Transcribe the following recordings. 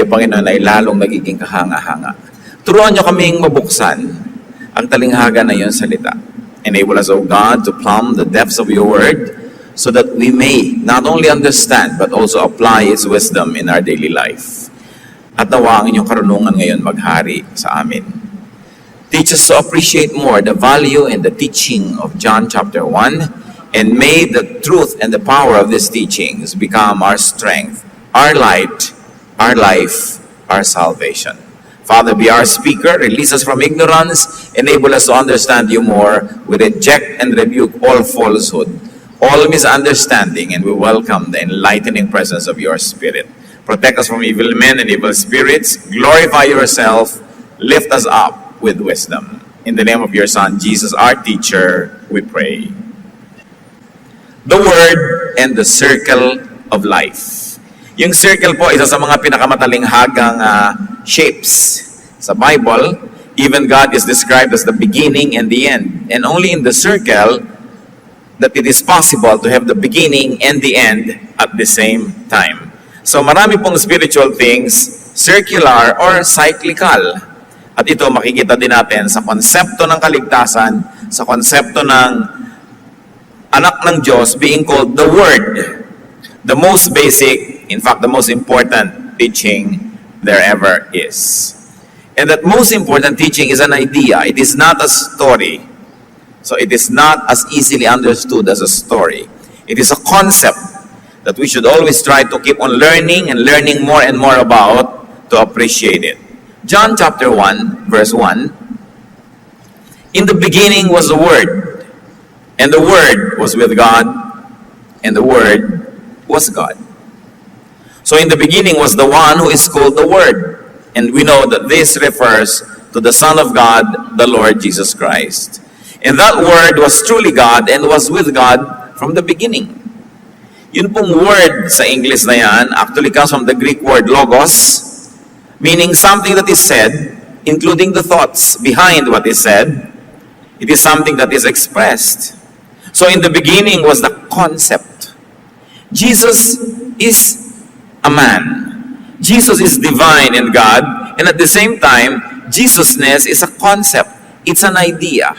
kayo, Panginoon, ay lalong nagiging kahanga-hanga. Turuan niyo kaming mabuksan ang talinghaga na iyong salita. Enable us, O God, to plumb the depths of your word so that we may not only understand but also apply its wisdom in our daily life. At nawa ang inyong karunungan ngayon maghari sa amin. Teach us to appreciate more the value and the teaching of John chapter 1, and may the truth and the power of these teachings become our strength, our light, our life, our salvation. Father, be our speaker, release us from ignorance, enable us to understand you more. We reject and rebuke all falsehood, all misunderstanding, and we welcome the enlightening presence of your Spirit. Protect us from evil men and evil spirits. Glorify yourself. Lift us up with wisdom. In the name of your Son, Jesus, our teacher, we pray. The Word and the circle of life. Yung circle po, isa sa mga pinakamatalihagang shapes sa Bible. Even God is described as the beginning and the end. And only in the circle that it is possible to have the beginning and the end at the same time. So marami pong spiritual things, circular or cyclical. At ito makikita din natin sa konsepto ng kaligtasan, sa konsepto ng anak ng Diyos being called the Word. The most basic, in fact, the most important teaching there ever is. And that most important teaching is an idea. It is not a story. So it is not as easily understood as a story. It is a concept that we should always try to keep on learning and learning more and more about to appreciate it. John chapter 1, verse 1. In the beginning was the Word, and the Word was with God, and the Word was God. So in the beginning was the one who is called the Word. And we know that this refers to the Son of God, the Lord Jesus Christ. And that Word was truly God and was with God from the beginning. Yun pong word sa English na yan actually comes from the Greek word logos, meaning something that is said, including the thoughts behind what is said. It is something that is expressed. So in the beginning was the concept. Jesus is a man. Jesus is divine and God, and at the same time, Jesusness is a concept. It's an idea.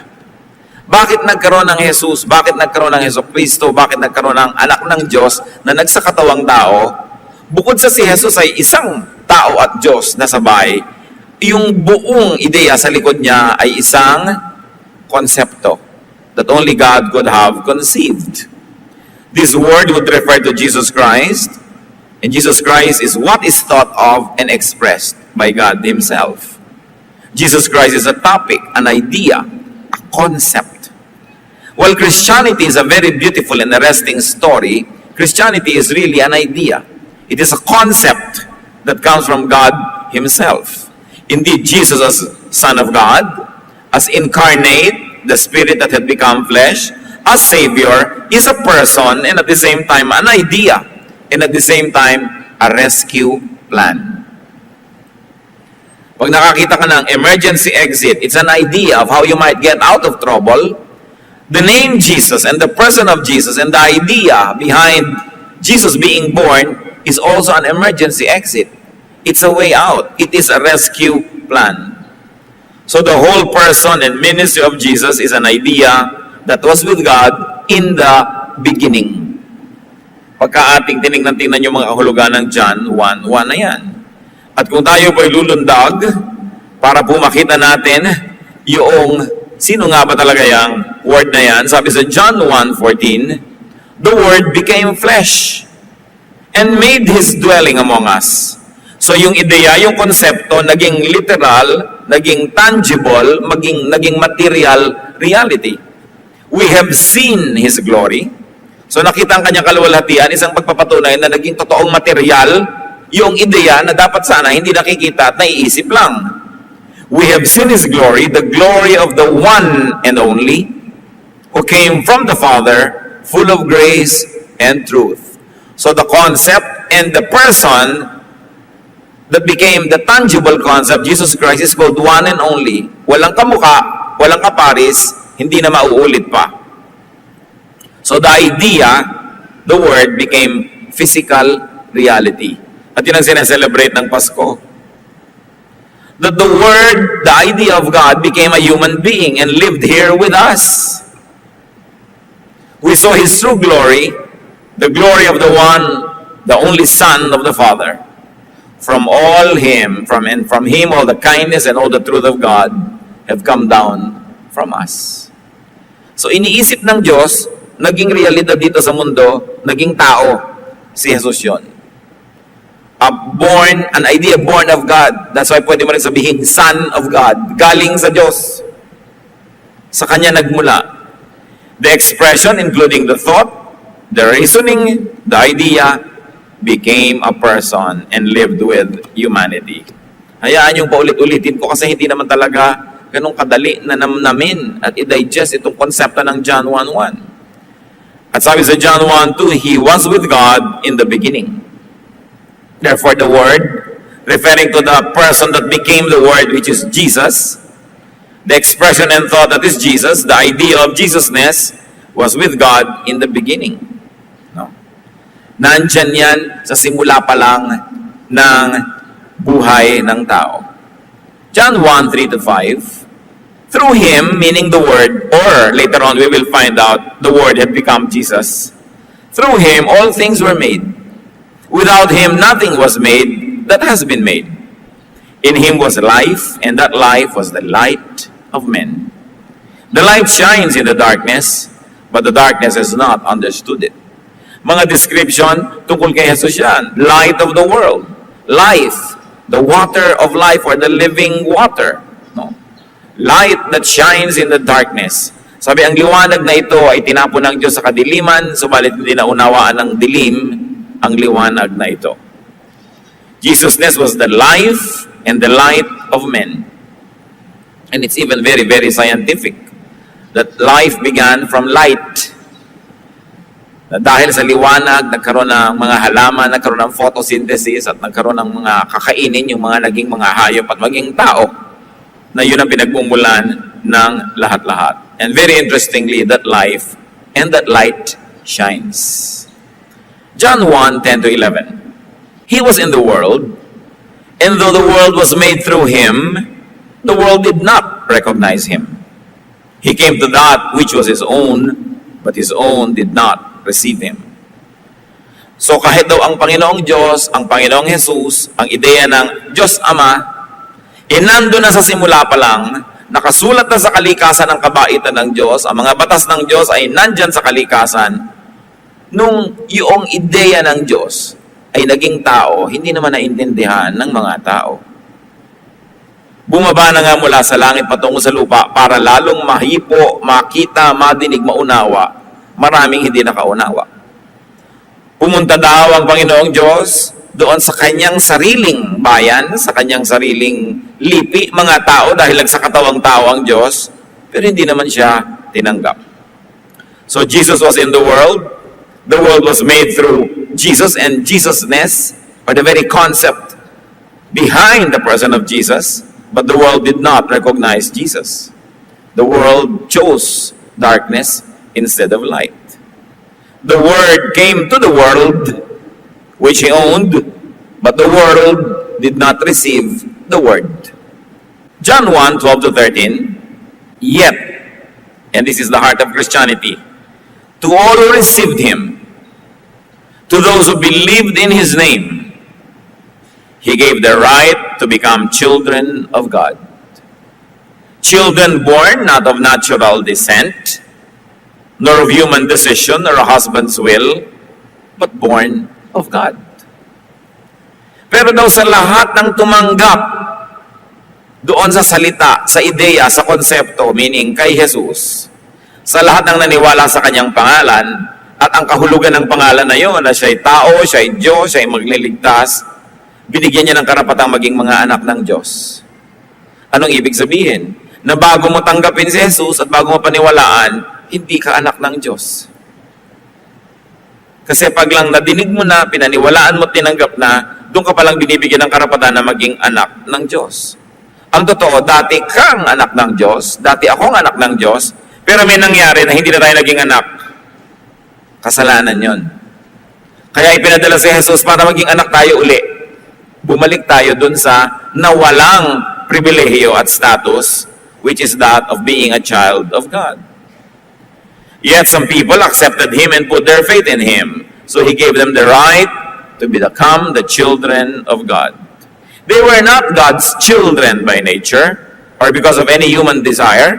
Bakit nagkaroon ng Jesus? Bakit nagkaroon ng Jesucristo? Bakit nagkaroon ng anak ng Diyos na nagsakatawang tao? Bukod sa si Jesus ay isang tao at Diyos na sabay, yung buong ideya sa likod niya ay isang konsepto that only God could have conceived. This word would refer to Jesus Christ, and Jesus Christ is what is thought of and expressed by God Himself. Jesus Christ is a topic, an idea, a concept. While Christianity is a very beautiful and arresting story, Christianity is really an idea. It is a concept that comes from God Himself. Indeed, Jesus as Son of God, as incarnate, the Spirit that had become flesh, as Savior, is a person and at the same time an idea, and at the same time a rescue plan. Pag nakakita ka ng emergency exit, it's an idea of how you might get out of trouble. The name Jesus and the person of Jesus and the idea behind Jesus being born is also an emergency exit. It's a way out. It is a rescue plan. So the whole person and ministry of Jesus is an idea that was with God in the beginning. Pagka ating tinignan yung mga kahulugan ng John 1:1 na yan. At kung tayo po'y lulundag para po makita natin yung sino nga ba talaga yung word na yan, sabi sa John 1:14, the Word became flesh and made His dwelling among us. So yung ideya, yung konsepto, naging literal, naging tangible, naging material reality. We have seen His glory. So nakita ang kanyang kaluwalhatian, isang pagpapatunay na naging totoong material, yung ideya na dapat sana hindi nakikita at naiisip lang. We have seen His glory, the glory of the one and only, who came from the Father, full of grace and truth. So the concept and the person that became the tangible concept, Jesus Christ, is called one and only. Walang kamukha, walang kaparis, hindi na mauulit pa. So the idea, the Word, became physical reality. At yun ang sineselebrate ng Pasko. That the Word, the idea of God, became a human being and lived here with us. We saw His true glory, the glory of the one, the only Son of the Father. From Him all the kindness and all the truth of God have come down from us. So iniisip ng Diyos, naging realidad dito sa mundo, naging tao, si Jesus yun. An idea born of God. That's why pwede mo rin sabihin, Son of God. Galing sa Diyos. Sa Kanya nagmula. The expression, including the thought, the reasoning, the idea, became a person and lived with humanity. Hayaan yung paulit-ulitin ko kasi hindi naman talaga ganun kadali na namnamin at i-digest itong konsepto ng John 1:1. At sabi sa John 1:2, He was with God in the beginning. Therefore, the Word, referring to the person that became the Word, which is Jesus, the expression and thought that is Jesus, the idea of Jesusness, was with God in the beginning. No? Nandyan yan sa simula pa lang ng buhay ng tao. John 1:3-5, through Him, meaning the Word, or later on we will find out the Word had become Jesus. Through Him, all things were made. Without Him, nothing was made that has been made. In Him was life, and that life was the light of men. The light shines in the darkness, but the darkness has not understood it. Mga description tungkol kay Jesus yan. Light of the world. Life. The water of life, or the living water. No? Light that shines in the darkness. Sabi, ang liwanag na ito ay tinapon ng Diyos sa kadiliman, subalit hindi na unawaan ng dilim ang liwanag na ito. Jesusness was the life and the light of men. And it's even very, very scientific that life began from light. Na dahil sa liwanag, nagkaroon ng mga halaman, nagkaroon ng photosynthesis, at nagkaroon ng mga kakainin, yung mga naging mga hayop at maging tao, na yun ang pinagmumulan ng lahat-lahat. And very interestingly, that life and that light shines. John 1:10-11. He was in the world, and though the world was made through Him, the world did not recognize Him. He came to that which was His own, but His own did not receive Him. So kahit daw ang Panginoong Diyos, ang Panginoong Jesus, ang ideya ng Diyos Ama, nandun na sa simula pa lang, nakasulat na sa kalikasan ng kabaitan ng Diyos, ang mga batas ng Diyos ay nandyan sa kalikasan, nung yung ideya ng Diyos ay naging tao, hindi naman naintindihan ng mga tao. Bumaba na nga mula sa langit patungo sa lupa para lalong mahipo, makita, madinig, maunawa, maraming hindi nakaunawa. Pumunta daw ang Panginoong Diyos doon sa kanyang sariling bayan, sa kanyang sariling lipi, mga tao, dahil nagsakatawang tao ang Diyos, pero hindi naman siya tinanggap. So Jesus was in the world was made through Jesus, and Jesusness, or the very concept behind the person of Jesus, but the world did not recognize Jesus. The world chose darkness instead of light. The Word came to the world, which He owned, but the world did not receive the Word. John 1:12-13, yet, and this is the heart of Christianity, to all who received Him, to those who believed in His name, He gave the right to become children of God. Children born not of natural descent, nor of human decision or a husband's will, but born of God. Pero daw sa lahat ng tumanggap doon sa salita, sa ideya, sa konsepto, meaning kay Jesus, sa lahat ng naniwala sa kanyang pangalan, at ang kahulugan ng pangalan na yun, na siya'y tao, siya'y Diyos, siya'y magliligtas, binigyan niya ng karapatang maging mga anak ng Diyos. Anong ibig sabihin? Na bago mo tanggapin si Jesus at bago mo paniwalaan, hindi ka anak ng Diyos. Kasi pag lang nadinig mo na, pinaniwalaan mo, tinanggap na, doon ka palang binibigyan ng karapatan na maging anak ng Diyos. Ang totoo, dati kang anak ng Diyos, dati akong anak ng Diyos, pero may nangyari na hindi na tayo naging anak. Kasalanan yon. Kaya ipinadala si Jesus para maging anak tayo uli. bumalik tayo dun sa nawalang pribilehiyo at status, which is that of being a child of God. Yet some people accepted Him and put their faith in Him. So He gave them the right to become the children of God. They were not God's children by nature or because of any human desire.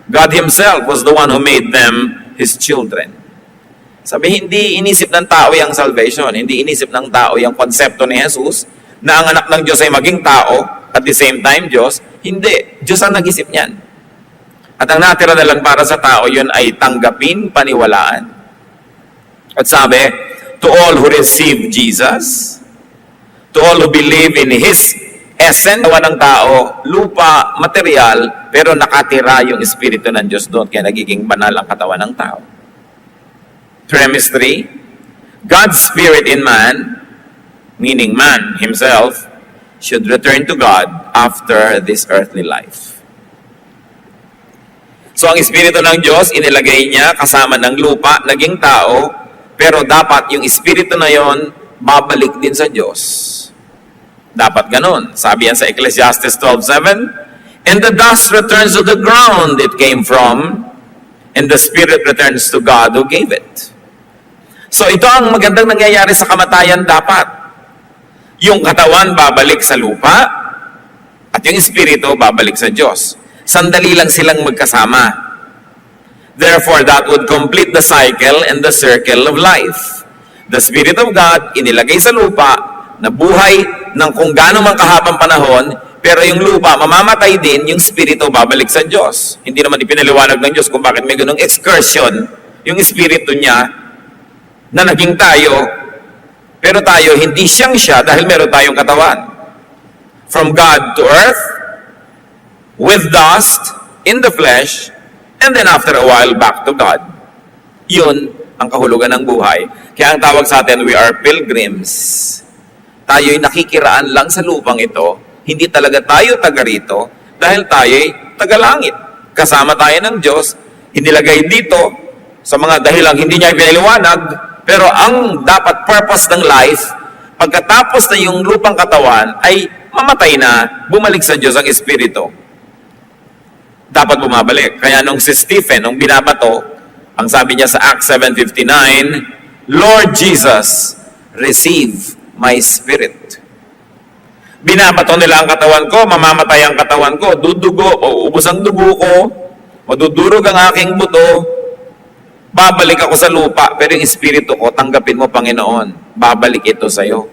God Himself was the one who made them His children. Sabi, hindi inisip ng tao yung salvation. Hindi inisip ng tao yung konsepto ni Jesus na ang anak ng Diyos ay maging tao at the same time Diyos. Hindi. Diyos ang nag-isip niyan. At ang natira na lang para sa tao, yun ay tanggapin, paniwalaan. At sabi, to all who receive Jesus, to all who believe in His essence, ng tao, lupa, material, pero nakatira yung Espiritu ng Diyos doon, kaya nagiging banal ang katawan ng tao. Premise 3, God's Spirit in man, meaning man himself, should return to God after this earthly life. So ang Espiritu ng Diyos, inilagay niya kasama ng lupa, naging tao, pero dapat yung Espiritu na yon babalik din sa Diyos. Dapat ganun. Sabi yan sa Ecclesiastes 12:7, and the dust returns to the ground it came from, and the Spirit returns to God who gave it. So ito ang magandang nangyayari sa kamatayan dapat. Yung katawan babalik sa lupa, at yung Espiritu babalik sa Diyos. Sandali lang silang magkasama. Therefore, that would complete the cycle and the circle of life. The Spirit of God, inilagay sa lupa, na buhay ng kung gaano man kahabang panahon, pero yung lupa, mamamatay din, yung Espiritu babalik sa Diyos. Hindi naman ipinaliwanag ng Diyos kung bakit may ganung excursion, yung Espiritu niya, na naging tayo, pero tayo, hindi siyang siya dahil meron tayong katawan. From God to earth, with dust, in the flesh, and then after a while, back to God. Yun ang kahulugan ng buhay. Kaya ang tawag sa atin, we are pilgrims. Tayo'y nakikiraan lang sa lupang ito. Hindi talaga tayo taga rito dahil tayo'y taga langit. Kasama tayo ng Diyos, inilagay dito sa mga dahilang hindi niya ipinaliwanag, pero ang dapat purpose ng life, pagkatapos na yung lupang katawan, ay mamatay na, bumalik sa Diyos ang Espiritu. Dapat bumabalik. Kaya nung si Stephen, nung binabato, ang sabi niya sa Acts 7:59, Lord Jesus, receive my spirit. Binabato nila ang katawan ko, mamamatay ang katawan ko, dudugo, o ubos ang dugo ko, madudurog ang aking buto, babalik ako sa lupa, pero yung Espiritu ko, tanggapin mo, Panginoon, babalik ito sa'yo.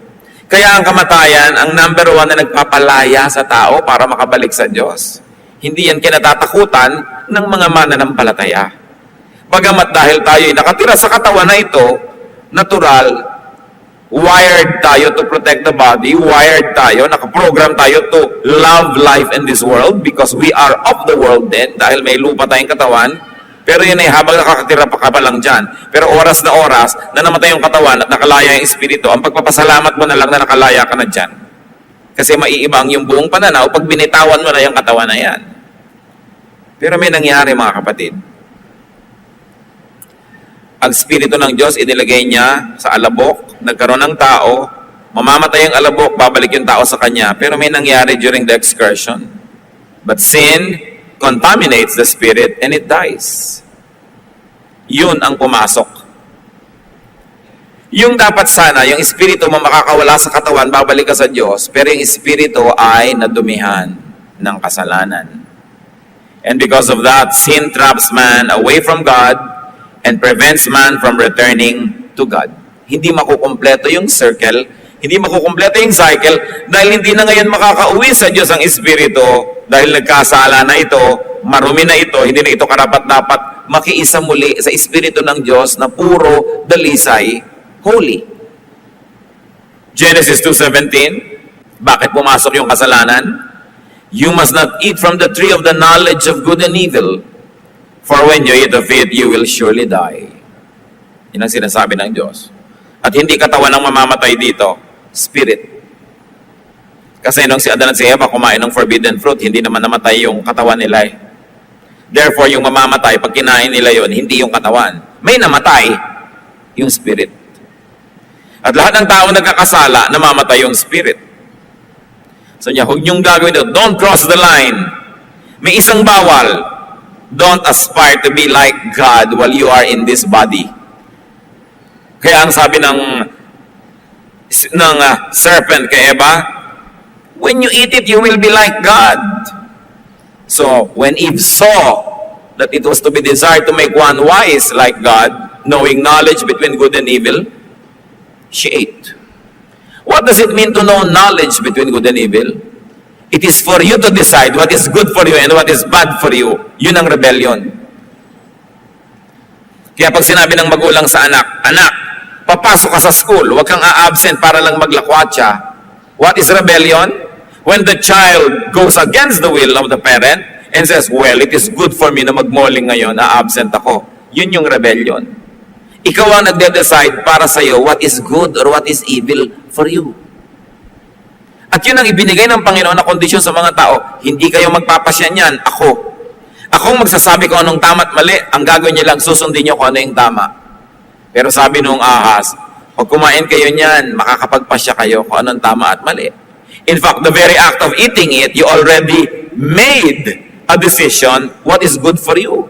Kaya ang kamatayan, ang number 1 na nagpapalaya sa tao para makabalik sa Diyos. Hindi yan kinatatakutan ng mga mananampalataya. Bagamat dahil tayo nakatira sa katawan na ito, natural, wired tayo to protect the body, wired tayo, nakaprogram tayo to love life in this world because we are of the world din dahil may lupa tayong katawan. Pero yun ay habang nakakatira pa ka pa lang dyan. Pero oras na oras na namatay yung katawan at nakalaya yung Espiritu, ang pagpapasalamat mo na lang na nakalaya ka na dyan. Kasi maiibang yung buong pananaw pag binitawan mo na yung katawan na yan. Pero may nangyari mga kapatid. Ang Espiritu ng Diyos, inilagay niya sa alabok, nagkaroon ng tao, mamamatay ang alabok, babalik yung tao sa kanya. Pero may nangyari during the excursion. But sin contaminates the spirit and it dies. Yun ang pumasok. Yung dapat sana, yung Espiritu mo makakawala sa katawan, babalik ka sa Diyos, pero yung Espiritu ay nadumihan ng kasalanan. And because of that, sin traps man away from God and prevents man from returning to God. Hindi makukumpleto yung circle, hindi makukumpleto yung cycle, dahil hindi na ngayon makakauwi sa Diyos ang Espiritu, dahil nagkasala na ito, marumi na ito, hindi na ito karapat-dapat makiisa muli sa Espiritu ng Diyos na puro, dalisay, holy. Genesis 2:17, bakit pumasok yung kasalanan? You must not eat from the tree of the knowledge of good and evil, for when you eat of it, you will surely die. Yan ang sinasabi ng Diyos. At hindi katawan ang mamamatay dito, spirit. Kasi nung si Adan at si Eva kumain ng forbidden fruit, hindi naman namatay yung katawan nila. Therefore, yung mamamatay, pag kinain nila yon, hindi yung katawan. May namatay, yung spirit. At lahat ng tao nagkakasala, namamatay yung spirit. So niya, huwag niyong gagawin ito. Don't cross the line. May isang bawal. Don't aspire to be like God while you are in this body. Kaya ang sabi ng serpent kay Eva, when you eat it, you will be like God. So, when Eve saw that it was to be desired to make one wise like God, knowing knowledge between good and evil, she ate. What does it mean to know knowledge between good and evil? It is for you to decide what is good for you and what is bad for you. Yun ang rebellion. Kaya pag sinabi ng magulang sa anak, anak, papasok ka sa school, huwag kang a-absent para lang maglakwatsa. What is rebellion? When the child goes against the will of the parent and says, well, it is good for me na mag-malling ngayon, a-absent ako. Yun yung rebellion. Ikaw ang nagde-decide para sa'yo what is good or what is evil for you. At yun ang ibinigay ng Panginoon na kondisyon sa mga tao. Hindi kayo magpapasya niyan, ako. Ako magsasabi kung anong tama at mali, ang gagawin niyo lang, susundin niyo kung ano yung tama. Pero sabi nung ahas, pag kumain kayo niyan, makakapagpasya kayo kung anong tama at mali. In fact, the very act of eating it, you already made a decision what is good for you.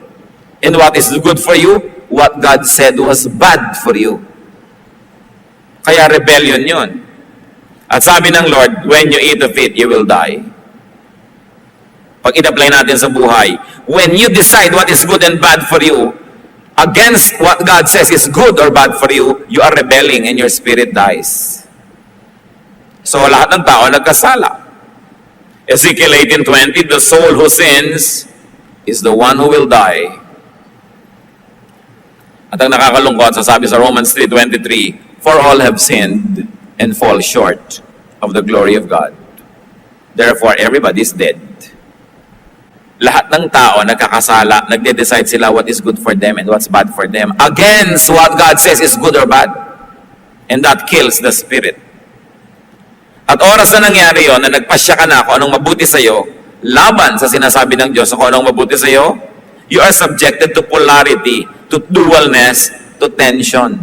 And what is good for you, what God said was bad for you. Kaya rebellion yun. At sabi ng Lord, when you eat of it, you will die. Pag in-apply natin sa buhay, when you decide what is good and bad for you, against what God says is good or bad for you, you are rebelling and your spirit dies. So lahat ng tao nagkasala. Ezekiel 18:20, the soul who sins is the one who will die. At ang nakakalungkot, sasabi sa Romans 3:23, for all have sinned and fall short of the glory of God. Therefore, everybody is dead. Lahat ng tao nagkakasala, nagde-decide sila what is good for them and what's bad for them against what God says is good or bad. And that kills the spirit. At oras na nangyari yon na nagpasya ka na kung anong mabuti sa'yo, laban sa sinasabi ng Diyos kung anong mabuti sa'yo, you are subjected to polarity, to dualness, to tension.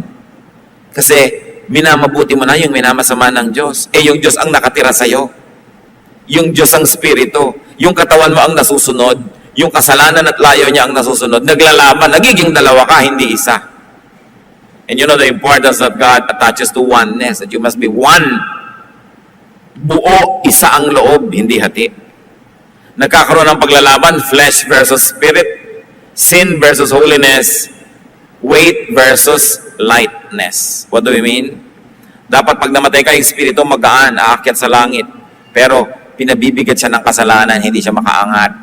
Kasi minamabuti mo na yung minamasama ng Diyos. Yung Diyos ang nakatira sa'yo. Yung Diyos ang spirito. Yung katawan mo ang nasusunod. Yung kasalanan at layo niya ang nasusunod. Naglalaban. Nagiging dalawa ka, hindi isa. And you know the importance that God attaches to oneness. That you must be one. Buo, isa ang loob, hindi hati. Nagkakaroon ng paglalaban, flesh versus spirit, sin versus holiness, weight versus lightness. What do we mean? Dapat pag namatay ka, yung spirito magaan, aakyat sa langit. Pero pinabibigat siya ng kasalanan, hindi siya makaangat,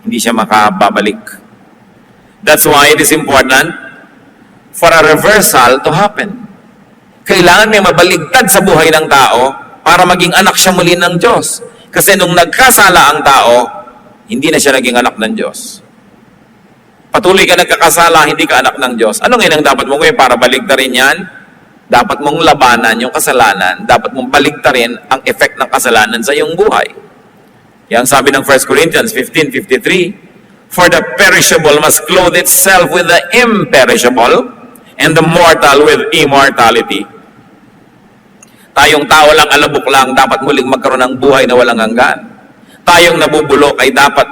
hindi siya makababalik. That's why it is important for a reversal to happen. Kailangan may mabaligtad sa buhay ng tao para maging anak siya muli ng Diyos. Kasi nung nagkasala ang tao, hindi na siya naging anak ng Diyos. Patuloy ka nagkakasala, hindi ka anak ng Diyos. Ano ngayon ang dapat mong gawin para baligtarin yan? Dapat mong labanan yung kasalanan. Dapat mong baligtarin ang effect ng kasalanan sa iyong buhay. Yan sabi ng 1 Corinthians 15:53, for the perishable must clothe itself with the imperishable, and the mortal with immortality. Tayong tao lang, alabok lang, dapat muling magkaroon ng buhay na walang hanggan. Tayong nabubulok ay dapat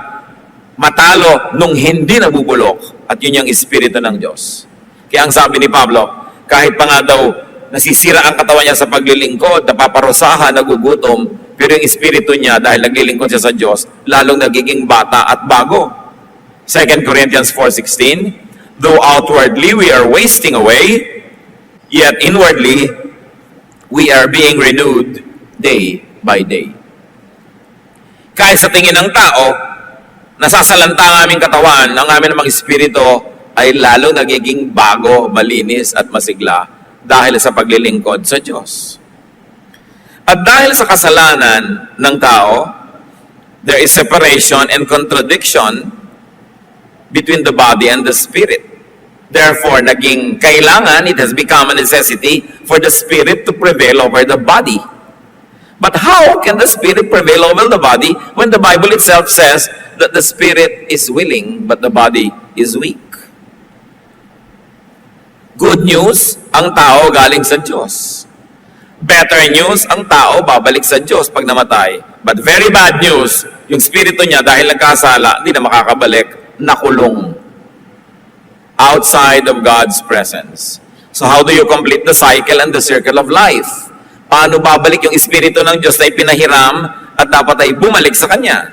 matalo nung hindi nabubulok. At yun yung espiritu ng Diyos. Kaya ang sabi ni Pablo, kahit pa nga daw nasisira ang katawan niya sa paglilingkod, napaparusahan, nagugutom, pero yung espiritu niya, dahil naglilingkod siya sa Diyos, lalong nagiging bata at bago. 2 Corinthians 4:16, though outwardly we are wasting away, yet inwardly we are being renewed day by day. Kahit sa tingin ng tao, nasasalanta ang aming katawan, ang aming namang espiritu ay lalo nagiging bago, malinis at masigla dahil sa paglilingkod sa Diyos. At dahil sa kasalanan ng tao, there is separation and contradiction between the body and the spirit. Therefore, naging kailangan, it has become a necessity for the spirit to prevail over the body. But how can the spirit prevail over the body when the Bible itself says that the spirit is willing but the body is weak? Good news, ang tao galing sa Diyos. Better news, ang tao babalik sa Diyos pag namatay. But very bad news, yung spirito niya dahil nagkasala, hindi na makakabalik, nakulong. Outside of God's presence. So how do you complete the cycle and the circle of life? Paano babalik yung espiritu ng Diyos na ipinahiram at dapat ay bumalik sa Kanya?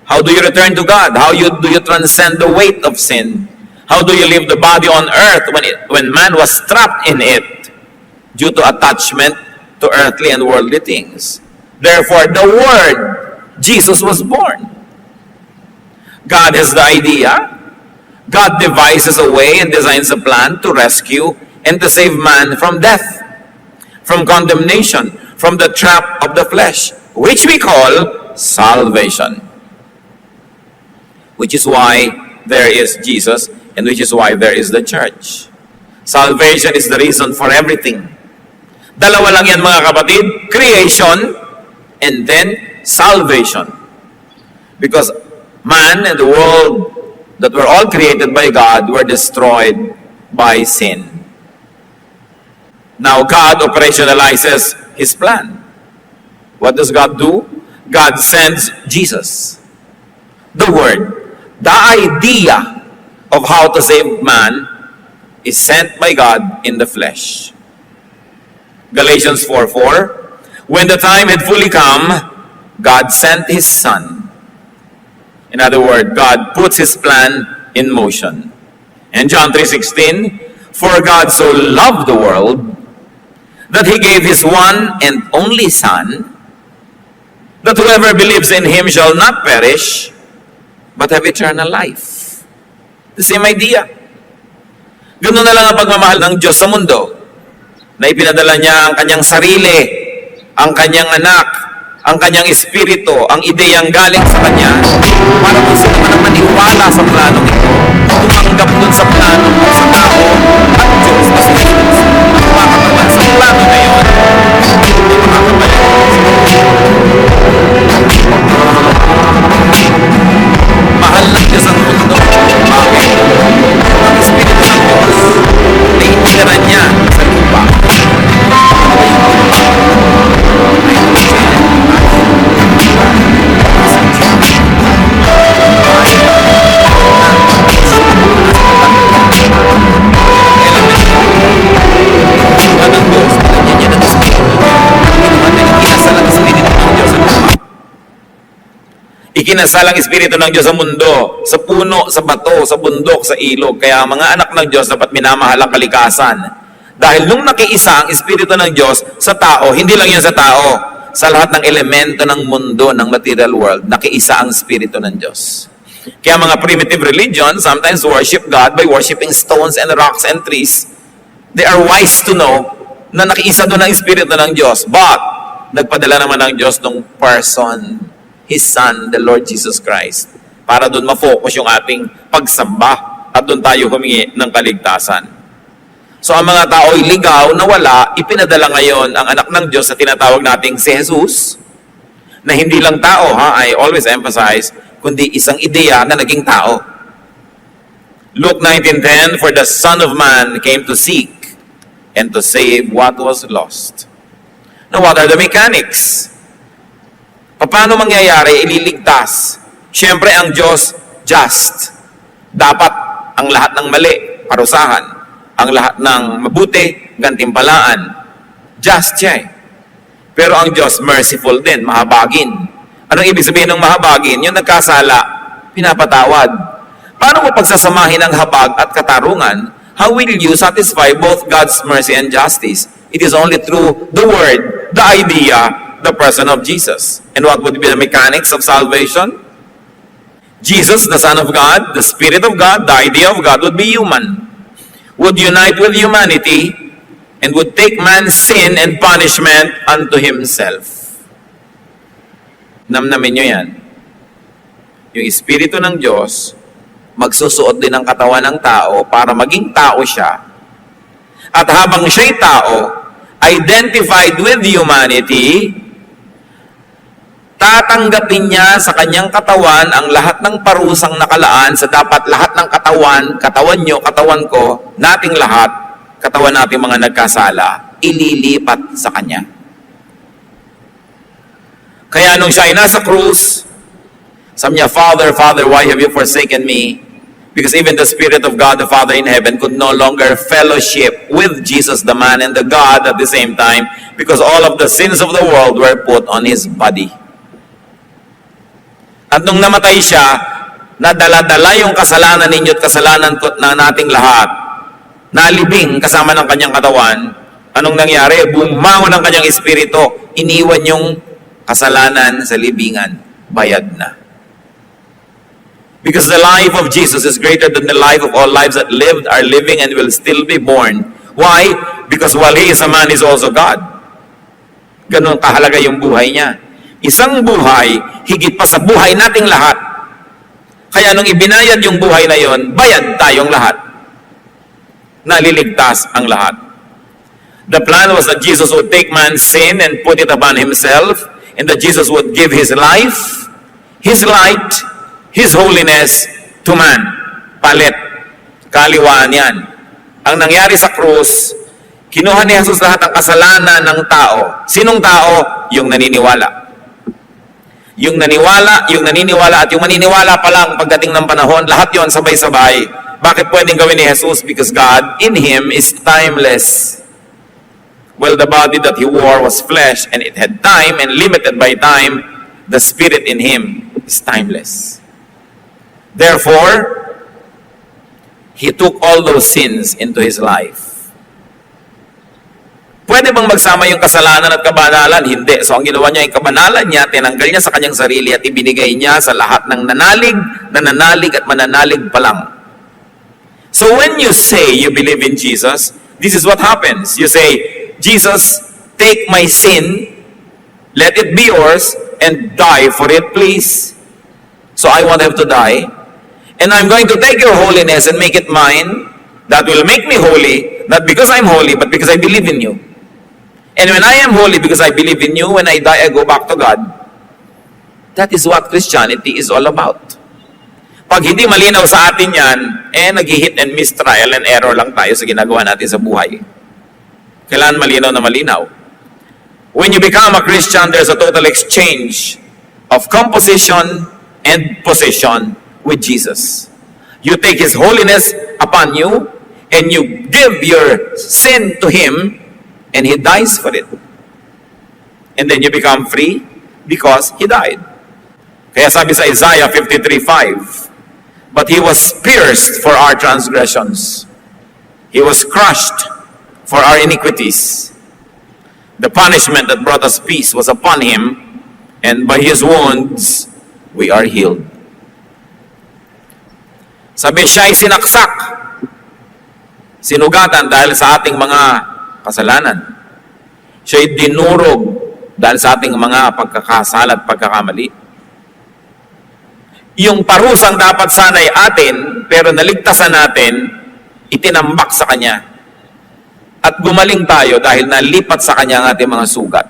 How do you return to God? How do you transcend the weight of sin? How do you leave the body on earth when man was trapped in it due to attachment to earthly and worldly things? Therefore, the Word, Jesus, was born. God has the idea. God devises a way and designs a plan to rescue and to save man from death, from condemnation, from the trap of the flesh, which we call salvation. Which is why there is Jesus, and which is why there is the church. Salvation is the reason for everything. Dalawa lang yan mga kapatid, creation and then salvation. Because man and the world that were all created by God were destroyed by sin. Now God operationalizes His plan. What does God do? God sends Jesus. The Word, the idea of how to save man is sent by God in the flesh. Galatians 4:4, when the time had fully come, God sent His Son. In other words, God puts His plan in motion. And John 3:16, for God so loved the world that He gave His one and only Son, that whoever believes in Him shall not perish, but have eternal life. The same idea. Ganun na lang ang pagmamahal ng Diyos sa mundo, na ipinadala niya ang kanyang sarili, ang kanyang anak, ang kanyang espiritu, ang ideyang galing sa kanya, para kung sino man ang maniwala sa planong ito, tumanggap dun sa plano sa tao at Diyos na si Jesus. Ang makakaman sa plano na yun, hindi makakabalik. Mahal ng Diyos ang mundo. Bakit? Ang Espiritu ng Diyos na itira niya sa lupa. Ikinasal ang Espiritu ng Diyos sa mundo, sa puno, sa bato, sa bundok, sa ilog. Kaya mga anak ng Diyos dapat minamahal ang kalikasan. Dahil nung nakiisa ang Espiritu ng Diyos sa tao, hindi lang yan sa tao, sa lahat ng elemento ng mundo, ng material world, nakiisa ang Espiritu ng Diyos. Kaya mga primitive religions sometimes worship God by worshiping stones and rocks and trees. They are wise to know na nakiisa doon ang Espiritu ng Diyos. But, nagpadala naman ng Diyos ng person, His Son, the Lord Jesus Christ, para doon ma-focus yung ating pagsamba at doon tayo humingi ng kaligtasan. So ang mga tao'y ligaw na wala, ipinadala ngayon ang anak ng Diyos na tinatawag nating si Jesus, na hindi lang tao, I always emphasize, kundi isang ideya na naging tao. Luke 19:10, for the Son of Man came to seek and to save what was lost. Now what are the mechanics? Paano mangyayari, ililigtas? Siyempre, ang Diyos, just. Dapat ang lahat ng mali, parusahan. Ang lahat ng mabuti, gantimpalaan. Just siya eh. Pero ang Diyos, merciful din, mahabagin. Anong ibig sabihin ng mahabagin? Yung nagkasala, pinapatawad. Paano mo pagsasamahin ang habag at katarungan? How will you satisfy both God's mercy and justice? It is only through the Word, the idea, the person of Jesus. And what would be the mechanics of salvation? Jesus, the Son of God, the Spirit of God, the idea of God would be human. Would unite with humanity and would take man's sin and punishment unto himself. Namnamin nyo yan. Yung Espiritu ng Diyos, magsusuot din ng katawan ng tao para maging tao siya. At habang siya'y tao, identified with humanity, tatanggapin niya sa kanyang katawan ang lahat ng parusang nakalaan sa dapat lahat ng katawan nyo, katawan ko, nating lahat, katawan nating mga nagkasala, ililipat sa Kanya. Kaya nung siya ay nasa krus, sabi niya, Father, Father, why have you forsaken me? Because even the Spirit of God, the Father in heaven, could no longer fellowship with Jesus, the man and the God at the same time, because all of the sins of the world were put on His body. At nung namatay siya, nadala-dala yung kasalanan ninyo at kasalanan na nating lahat, nalibing kasama ng kanyang katawan. Anong nangyari? Bumangon ang kanyang espiritu, iniwan yung kasalanan sa libingan, bayad na. Because the life of Jesus is greater than the life of all lives that lived, are living, and will still be born. Why? Because while He is a man, He is also God. Ganun kahalaga yung buhay niya. Isang buhay, higit pa sa buhay nating lahat. Kaya nung ibinayad yung buhay na yon, bayad tayong lahat. Naliligtas ang lahat. The plan was that Jesus would take man's sin and put it upon Himself, and that Jesus would give His life, His light, His holiness to man. Palit. Kaliwaan yan. Ang nangyari sa krus, kinuha ni Jesus lahat ng kasalanan ng tao. Sinong tao? Yung naniniwala. Yung naniniwala at yung maniniwala pa lang pagdating ng panahon, lahat yon sabay-sabay. Bakit pwedeng gawin ni Jesus? Because God in Him is timeless. Well, the body that He wore was flesh, and it had time, and limited by time. The Spirit in Him is timeless. Therefore, He took all those sins into His life. Pwede bang magsama yung kasalanan at kabanalan? Hindi. So ang ginawa niya, yung kabanalan niya, tinanggal niya sa kanyang sarili at ibinigay niya sa lahat ng nananalig at mananalig pa lang. So when you say you believe in Jesus, this is what happens. You say, Jesus, take my sin, let it be yours, and die for it, please. So I won't have to die. And I'm going to take your holiness and make it mine. That will make me holy, not because I'm holy, but because I believe in you. And when I am holy because I believe in you, when I die, I go back to God. That is what Christianity is all about. Pag hindi malinaw sa atin yan, nag-hit and miss, trial and error lang tayo sa ginagawa natin sa buhay. Kailangan malinaw na malinaw. When you become a Christian, there's a total exchange of composition and position with Jesus. You take His holiness upon you, and you give your sin to Him, and He dies for it. And then you become free because He died. Kaya sabi sa Isaiah 53:5, but He was pierced for our transgressions. He was crushed for our iniquities. The punishment that brought us peace was upon Him, and by His wounds we are healed. Sabi, siya ay sinaksak, sinugatan dahil sa ating mga kasalanan. Siya ay dinurog dahil sa ating mga pagkakasala at pagkakamali. Yung parusang dapat sana'y atin, pero naligtasan natin, itinambak sa Kanya. At gumaling tayo dahil nalipat sa Kanya ang ating mga sugat.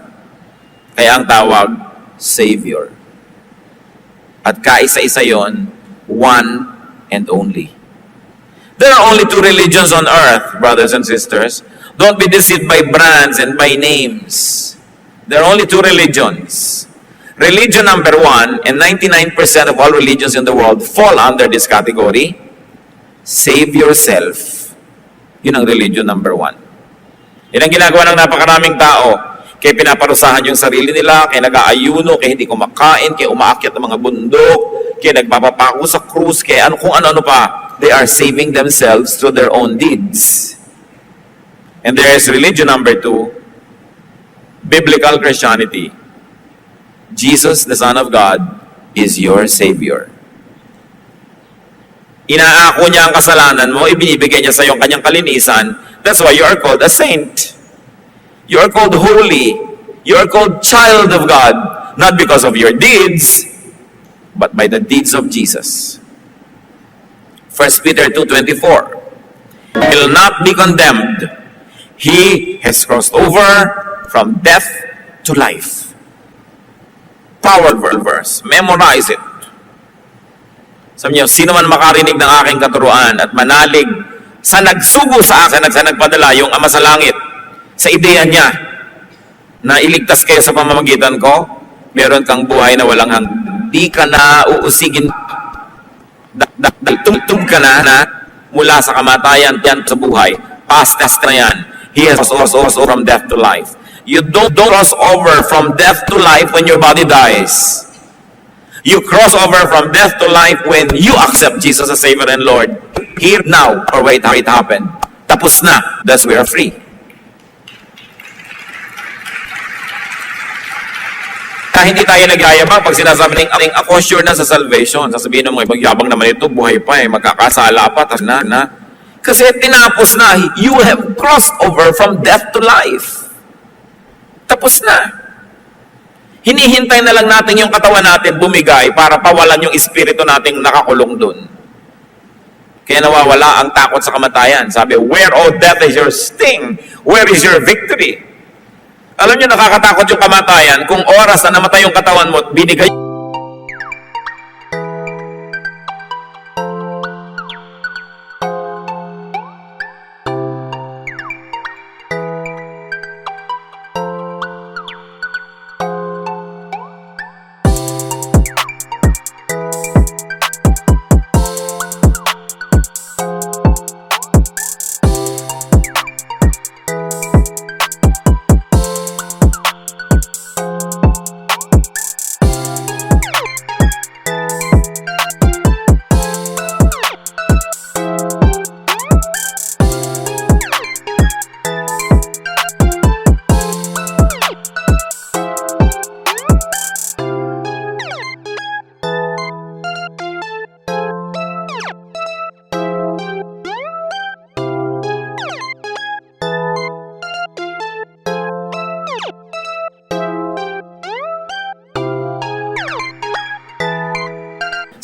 Kaya ang tawag, Savior. At kaisa-isa yon, one and only. There are only two religions on earth, brothers and sisters. Don't be deceived by brands and by names. There are only two religions. Religion number one, and 99% of all religions in the world fall under this category. Save yourself. Yun ang religion number one. Yan ang ginagawa ng napakaraming tao. Kaya pinaparusahan yung sarili nila, kaya nag-aayuno, kaya hindi kumakain, kaya umaakyat ng mga bundok, kaya nagpapapako sa krus, kaya kung ano-ano pa. They are saving themselves through their own deeds. And there is religion number two, biblical Christianity. Jesus, the Son of God, is your Savior. Inaako niya ang kasalanan mo, ibinibigay niya sa iyo ang kanyang kalinisan. That's why you are called a saint. You are called holy. You are called child of God, not because of your deeds, but by the deeds of Jesus. 1 Peter 2:24. He will not be condemned. He has crossed over from death to life. Powerful verse. Memorize it. Sabi niyo, sino man makarinig ng aking katuruan at manalig sa nagsugo sa akin at sa nagpadala, yung Ama sa langit, sa ideya niya na iligtas kayo sa pamamagitan ko, meron kang buhay na walang hanggan. Di ka na uusigin. Tugtog ka na mula sa kamatayan yan sa buhay. Past na yan. He has crossed over from death to life. You don't cross over from death to life when your body dies. You cross over from death to life when you accept Jesus as Savior and Lord. Here, now, or wait how it happened. Tapos na. Thus we are free. Hindi tayo nagyayabang pag sinasabi ng ako sure na sa salvation. Sasabihin ng mga pagyabang naman ito, buhay pa magkakasala pa, tas na. Kasi tinapos na, you have crossed over from death to life. Tapos na. Hinihintay na lang natin yung katawan natin bumigay para pawalan yung espiritu nating nakakulong dun. Kaya nawawala ang takot sa kamatayan. Sabi, where, O death, is your sting? Where is your victory? Alam niyo, nakakatakot yung kamatayan kung oras na namatay yung katawan mo, binigay.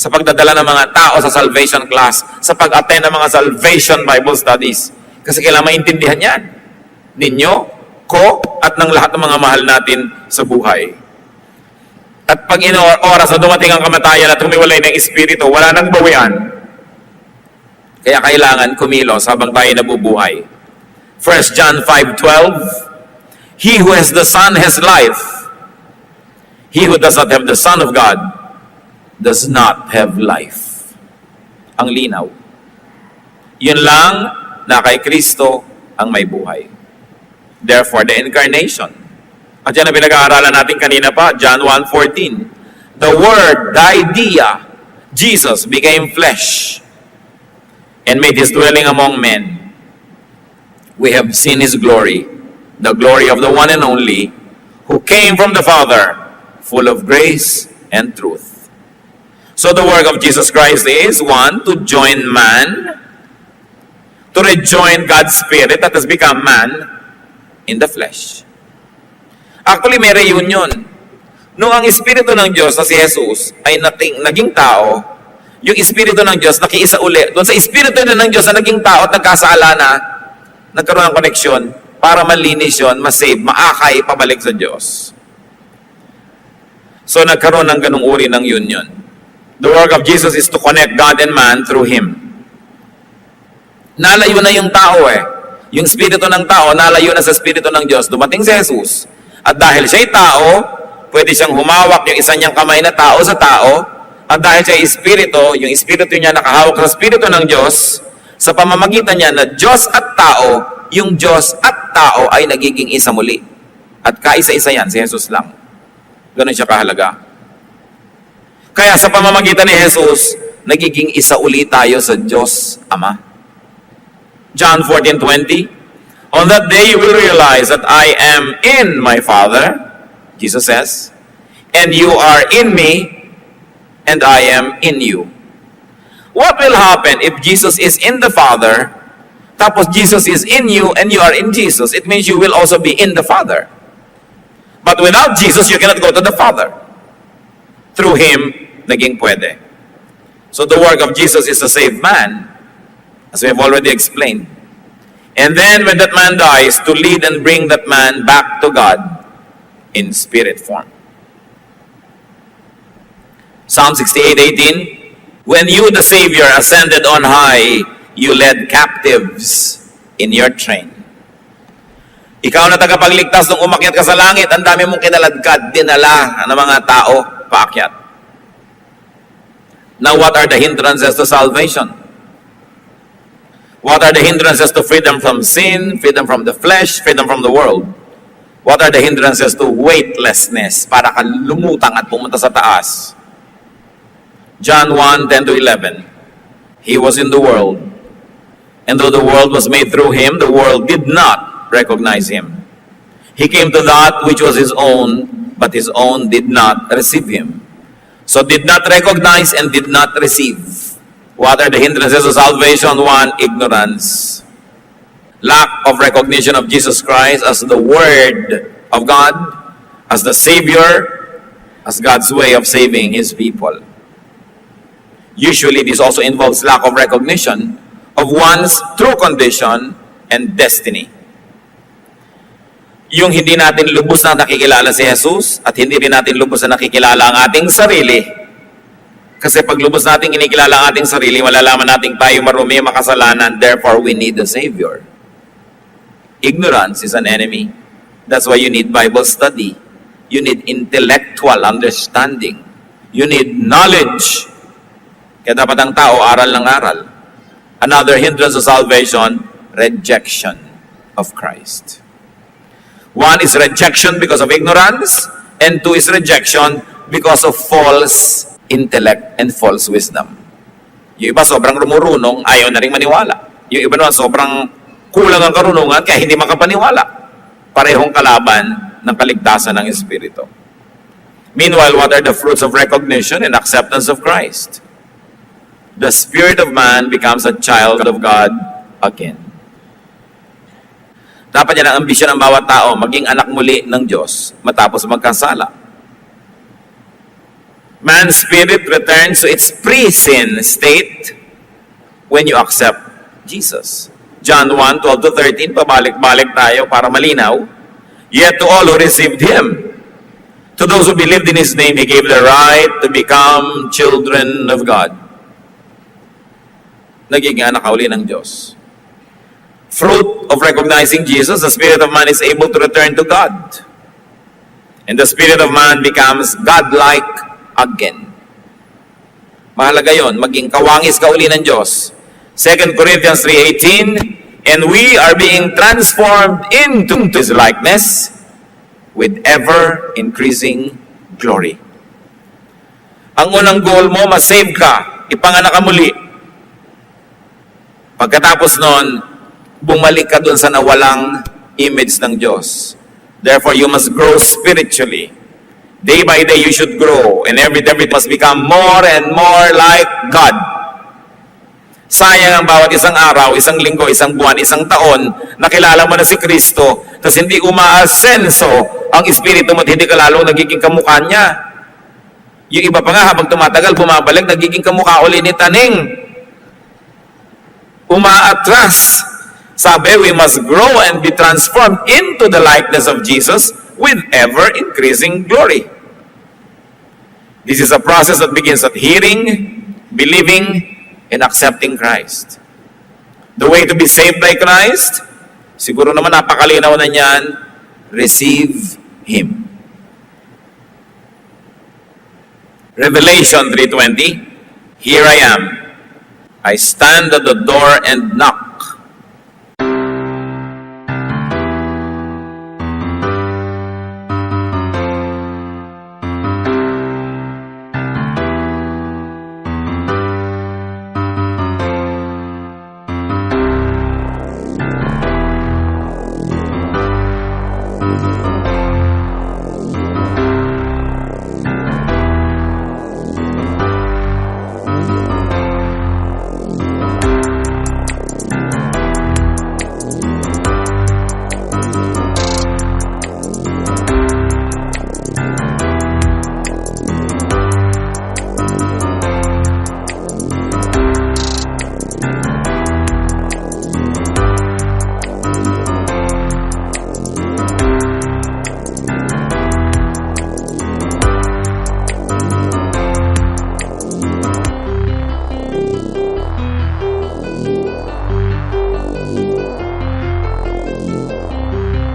Sa pagdadala ng mga tao sa salvation class, sa pag-attend ng mga salvation Bible studies. Kasi kailangan maintindihan yan. Ninyo, ko, at ng lahat ng mga mahal natin sa buhay. At pag oras na dumating ang kamatayan at humiwalay ng espiritu, wala nang bawian. Kaya kailangan kumilos habang tayo nabubuhay. 1 John 5:12, He who has the Son has life. He who does not have the Son of God does not have life. Ang linaw. Yun lang na kay Kristo ang may buhay. Therefore, the incarnation. At yan ang pinag-aaralan natin kanina pa, John 1:14. The Word, the idea, Jesus became flesh and made His dwelling among men. We have seen His glory, the glory of the one and only, who came from the Father, full of grace and truth. So the work of Jesus Christ is, one, to join man, to rejoin God's Spirit that has become man in the flesh. Actually, may reunion. Noong ang Espiritu ng Diyos na si Jesus ay naging tao, yung Espiritu ng Diyos nakiisa uli. Doon sa Espiritu ng Diyos na naging tao at nagkasala na, nagkaroon ng koneksyon para malinis yun, masave, maakay, pabalik sa Diyos. So nagkaroon ng ganung uri ng union. The work of Jesus is to connect God and man through Him. Nalayo na yung tao Yung Espiritu ng tao, nalayo na sa Espiritu ng Diyos. Dumating si Jesus. At dahil siya'y tao, pwede siyang humawak yung isa niyang kamay na tao sa tao. At dahil siya'y Espiritu, yung Espiritu niya nakahawak sa Espiritu ng Diyos, sa pamamagitan niya na Diyos at tao, yung Diyos at tao ay nagiging isa muli. At kaisa-isa yan, si Jesus lang. Ganun siya kahalaga. Kaya sa pamamagitan ni Jesus, nagiging isa ulit tayo sa Diyos Ama. John 14:20, On that day you will realize that I am in my Father, Jesus says, and you are in me, and I am in you. What will happen if Jesus is in the Father, tapos Jesus is in you, and you are in Jesus? It means you will also be in the Father. But without Jesus, you cannot go to the Father. Through Him, naging pwede. So the work of Jesus is to save man, as we have already explained. And then when that man dies, to lead and bring that man back to God in spirit form. Psalm 68:18, When you, the Savior, ascended on high, you led captives in your train. Ikaw na tagapagligtas nung umakyat ka sa langit, ang dami mong kinaladkad, dinala ng mga tao paakyat. Now, what are the hindrances to salvation? What are the hindrances to freedom from sin, freedom from the flesh, freedom from the world? What are the hindrances to weightlessness para ka lumutang at pumunta sa taas? John 1:10-11. He was in the world, and though the world was made through him, the world did not recognize him. He came to that which was his own, but his own did not receive him. So did not recognize and did not receive. What are the hindrances of salvation? 1, ignorance. Lack of recognition of Jesus Christ as the Word of God, as the Savior, as God's way of saving His people. Usually, this also involves lack of recognition of one's true condition and destiny. Yung hindi natin lubos na nakikilala si Jesus at hindi rin natin lubos na nakikilala ang ating sarili. Kasi pag lubos natin kinikilala ang ating sarili, malalaman natin tayo marumi, makasalanan, therefore we need a Savior. Ignorance is an enemy. That's why you need Bible study. You need intellectual understanding. You need knowledge. Kaya dapat ang tao, aral ng aral. Another hindrance of salvation, rejection of Christ. 1 is rejection because of ignorance, and 2 is rejection because of false intellect and false wisdom. Yung iba sobrang rumurunong, ayaw na rin maniwala. Yung iba naman sobrang kulang ang karunungan, kaya hindi makapaniwala. Parehong kalaban ng kaligtasan ng Espiritu. Meanwhile, what are the fruits of recognition and acceptance of Christ? The spirit of man becomes a child of God again. Dapat yan ang ambisyon ng bawat tao, maging anak muli ng Diyos matapos magkasala. Man's spirit returns to its pre-sin state when you accept Jesus. John 1:12-13, pabalik-balik tayo para malinaw. Yet to all who received Him, to those who believed in His name, He gave the right to become children of God. Nagiging anak uli ng Diyos. Fruit of recognizing Jesus, the spirit of man is able to return to God. And the spirit of man becomes God-like again. Mahalaga yon, maging kawangis ka uli ng Diyos. 2 Corinthians 3:18, and we are being transformed into His likeness with ever-increasing glory. Ang unang goal mo, masave ka, ipanganak ka muli. Pagkatapos nun, bumalik ka dun sa nawalang image ng Diyos. Therefore, you must grow spiritually. Day by day, you should grow, and every day must become more and more like God. Sayang ang bawat isang araw, isang linggo, isang buwan, isang taon, nakilala mo na si Kristo, tapos hindi umaasenso ang Espiritu mo at hindi ka lalong nagiging kamukha niya. Yung iba pa nga, habang tumatagal, bumabalik, nagiging kamukha uli ni Taning. Umaatras. Sabi, we must grow and be transformed into the likeness of Jesus with ever-increasing glory. This is a process that begins at hearing, believing, and accepting Christ. The way to be saved by Christ, siguro naman napakalinaw na niyan, receive Him. Revelation 3:20, here I am. I stand at the door and knock.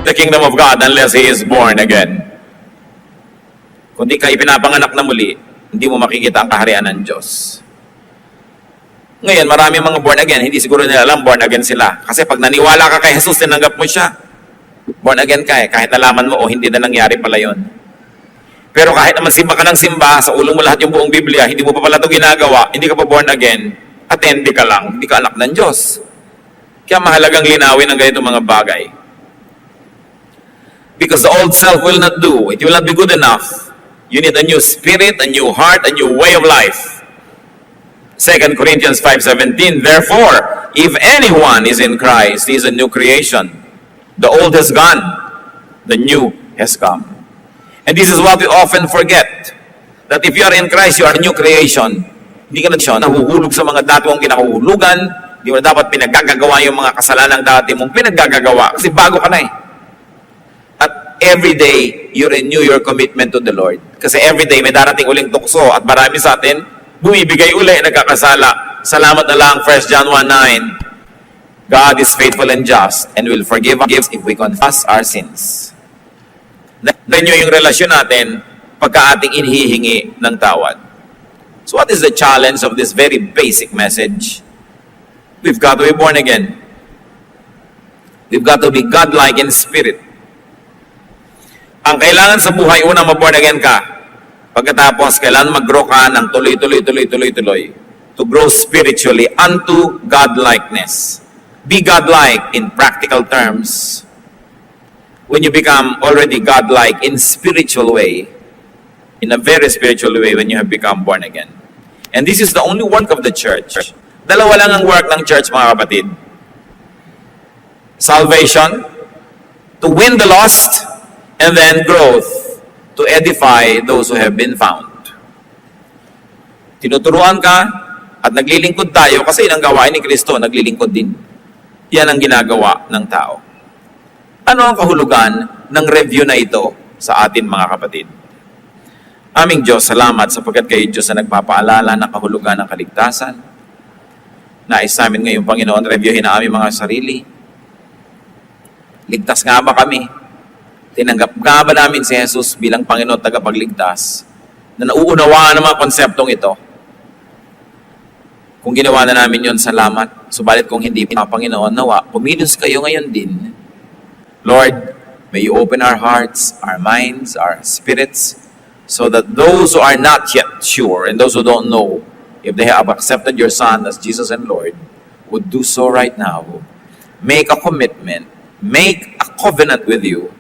the kingdom of God unless he is born again. Kung di ka ipinapanganak na muli, hindi mo makikita ang kaharian ng Diyos. Ngayon, marami mga born again, hindi siguro nila alam born again sila. Kasi pag naniwala ka kay Jesus, tinanggap mo siya. Born again ka kahit nalaman mo o hindi na nangyari pala yon. Pero kahit naman simba ka ng simba, sa ulo mo lahat yung buong Biblia, hindi mo pa pala ito ginagawa, hindi ka pa born again, attende ka lang, hindi ka anak ng Diyos. Kaya mahalagang linawin ang ganitong mga bagay. Because the old self will not do. It will not be good enough. You need a new spirit, a new heart, a new way of life. 2 Corinthians 5:17, therefore, if anyone is in Christ, he is a new creation. The old has gone, the new has come. And this is what we often forget, that if you are in Christ, you are a new creation. Hindi ka na siya nahuhulog sa mga dati mong kinakahulugan, hindi mo na dapat pinaggagawa yung mga kasalanang dati mong pinaggagawa, kasi bago ka na eh. At every day, you renew your commitment to the Lord. Kasi every day, may darating uling tukso at marami sa atin, bumibigay uli, nagkakasala. Salamat na lang, 1 John 1:9. God is faithful and just and will forgive us if we confess our sins. Ganyo yung relasyon natin pagka ating inihihingi ng tawad. So what is the challenge of this very basic message? We've got to be born again. We've got to be God-like in spirit. Ang kailangan sa buhay, unang ma-born again ka. Pagkatapos, kailangan mag-grow ka ng tuloy. To grow spiritually unto God-likeness. Be God-like in practical terms. When you become already God-like in spiritual way, in a very spiritual way when you have become born again. And this is the only work of the church. Dalawa lang ang work ng church, mga kapatid. Salvation, to win the lost, and then growth, to edify those who have been found. Tinuturuan ka at naglilingkod tayo kasi yun ang gawain ni Kristo, naglilingkod din. Yan ang ginagawa ng tao. Ano ang kahulugan ng review na ito sa atin, mga kapatid? Aming Diyos, salamat sapagkat kayo Diyos na nagpapaalala ng kahulugan ng kaligtasan. Nais namin ngayong Panginoon, reviewin na aming mga sarili. Ligtas nga ba kami? Tinanggap nga ba namin si Jesus bilang Panginoon tagapagligtas? Na nauunawaan ang mga konseptong ito? Kung ginawa na namin yon, salamat. Subalit kung hindi, Panginoon, nawa, kumilos kayo ngayon din. Lord, may you open our hearts, our minds, our spirits, so that those who are not yet sure and those who don't know if they have accepted your Son as Jesus and Lord would do so right now. Make a commitment, make a covenant with you